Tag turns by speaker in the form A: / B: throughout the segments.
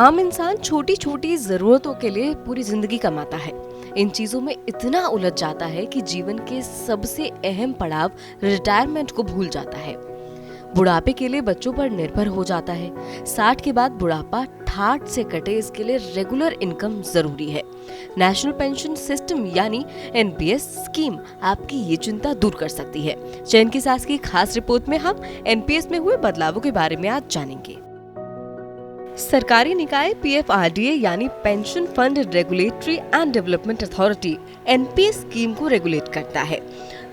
A: आम इंसान छोटी छोटी जरूरतों के लिए पूरी जिंदगी कमाता है। इन चीजों में इतना उलझ जाता है कि जीवन के सबसे अहम पड़ाव रिटायरमेंट को भूल जाता है। बुढ़ापे के लिए बच्चों पर निर्भर हो जाता है। 60 के बाद बुढ़ापा ठाठ से कटे, इसके लिए रेगुलर इनकम जरूरी है। नेशनल पेंशन सिस्टम यानी एनपीएस स्कीम आपकी ये चिंता दूर कर सकती है। चयन की सास की खास रिपोर्ट में हम एनपीएस में हुए बदलावों के बारे में आज जानेंगे। सरकारी निकाय पीएफआरडीए यानी pension fund regulatory and development authority NPS scheme को रेगुलेट करता है।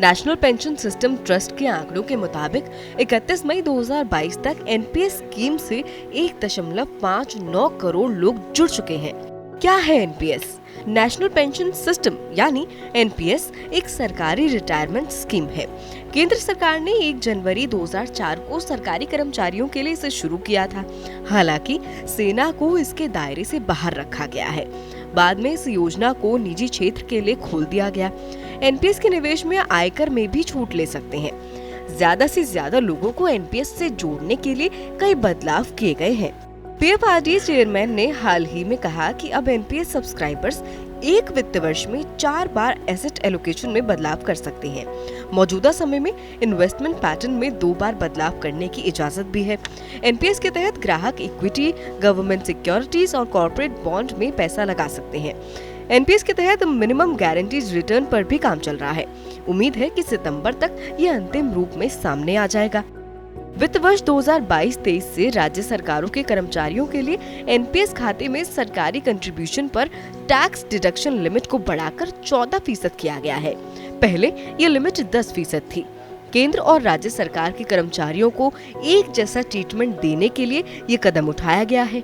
A: नेशनल पेंशन सिस्टम ट्रस्ट के आंकड़ों के मुताबिक 31 मई 2022 तक एनपीएस स्कीम से 1.59 करोड़ लोग जुड़ चुके हैं। क्या है एनपीएस? नेशनल पेंशन सिस्टम यानी एनपीएस एक सरकारी रिटायरमेंट स्कीम है। केंद्र सरकार ने 1 जनवरी 2004 को सरकारी कर्मचारियों के लिए इसे शुरू किया था। हालांकि सेना को इसके दायरे से बाहर रखा गया है। बाद में इस योजना को निजी क्षेत्र के लिए खोल दिया गया। एनपीएस के निवेश में आयकर में भी छूट ले सकते हैं। ज्यादा से ज्यादा लोगों को एनपीएस से जोड़ने के लिए कई बदलाव किए गए हैं। पीएफआरडीए चेयरमैन ने हाल ही में कहा कि अब एनपीएस सब्सक्राइबर्स एक वित्त वर्ष में 4 बार एसेट एलोकेशन में बदलाव कर सकते हैं। मौजूदा समय में इन्वेस्टमेंट पैटर्न में 2 बार बदलाव करने की इजाजत भी है। एनपीएस के तहत ग्राहक इक्विटी, गवर्नमेंट सिक्योरिटीज और कॉर्पोरेट बॉन्ड में पैसा लगा सकते हैं। एनपीएस के तहत मिनिमम गारंटीड रिटर्न पर भी काम चल रहा है। उम्मीद है कि सितंबर तक ये अंतिम रूप में सामने आ जाएगा। वित्त वर्ष 2022-23 से राज्य सरकारों के कर्मचारियों के लिए एनपीएस खाते में सरकारी कंट्रीब्यूशन पर टैक्स डिडक्शन लिमिट को बढ़ाकर 14% किया गया है। पहले ये लिमिट 10% थी। केंद्र और राज्य सरकार के कर्मचारियों को एक जैसा ट्रीटमेंट देने के लिए ये कदम उठाया गया है।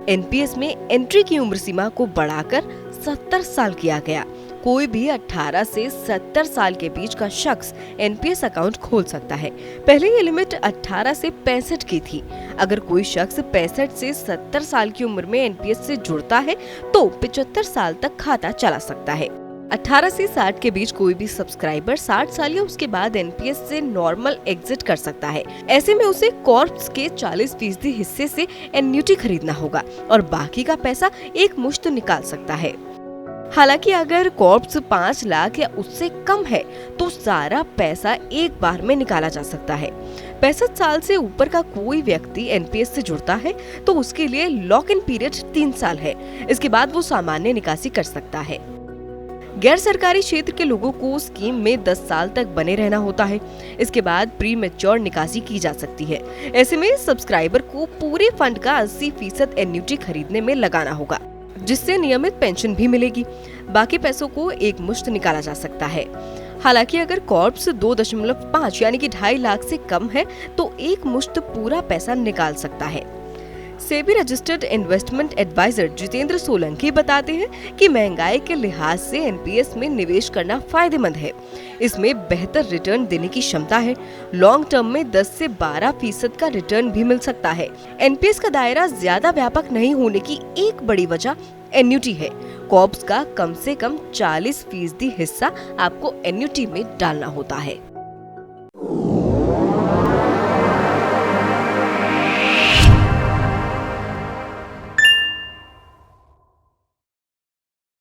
A: एनपीएस में एंट्री की उम्र सीमा को बढ़ाकर 70 साल किया गया। कोई भी 18 से 70 साल के बीच का शख्स एनपीएस अकाउंट खोल सकता है। पहले ये लिमिट 18 से 65 की थी। अगर कोई शख्स 65 से 70 साल की उम्र में एनपीएस से जुड़ता है तो 75 साल तक खाता चला सकता है। 18 से 60 के बीच कोई भी सब्सक्राइबर 60 साल या उसके बाद एनपीएस से नॉर्मल एग्जिट कर सकता है। ऐसे में उसे कॉर्प्स के 40% हिस्से से एन्युटी खरीदना होगा और बाकी का पैसा एक मुश्त निकाल सकता है। हालांकि अगर कॉर्प्स 5 लाख या उससे कम है तो सारा पैसा एक बार में निकाला जा सकता है। 65 साल से ऊपर का कोई व्यक्ति एनपीएस से जुड़ता है तो उसके लिए लॉक इन पीरियड 3 साल है। इसके बाद वो सामान्य निकासी कर सकता है। गैर सरकारी क्षेत्र के लोगों को स्कीम में 10 साल तक बने रहना होता है। इसके बाद प्री मैच्योर निकासी की जा सकती है। ऐसे में सब्सक्राइबर को पूरे फंड का 80% एन्युटी खरीदने में लगाना होगा, जिससे नियमित पेंशन भी मिलेगी। बाकी पैसों को एक मुश्त निकाला जा सकता है। हालांकि अगर कॉर्प्स 2.5 यानी कि 2.5 लाख से कम है तो एक मुश्त पूरा पैसा निकाल सकता है। SEBI registered investment advisor Jitendra Solanki बताते हैं कि महंगाई के लिहाज से एनपीएस में निवेश करना फायदेमंद है। इसमें बेहतर रिटर्न देने की क्षमता है। लॉन्ग टर्म में 10 से 12% का रिटर्न भी मिल सकता है। एनपीएस का दायरा ज्यादा व्यापक नहीं होने की एक बड़ी वजह एन्युटी है। कॉर्प्स का कम से कम 40% हिस्सा आपको एन्युटी में डालना होता है।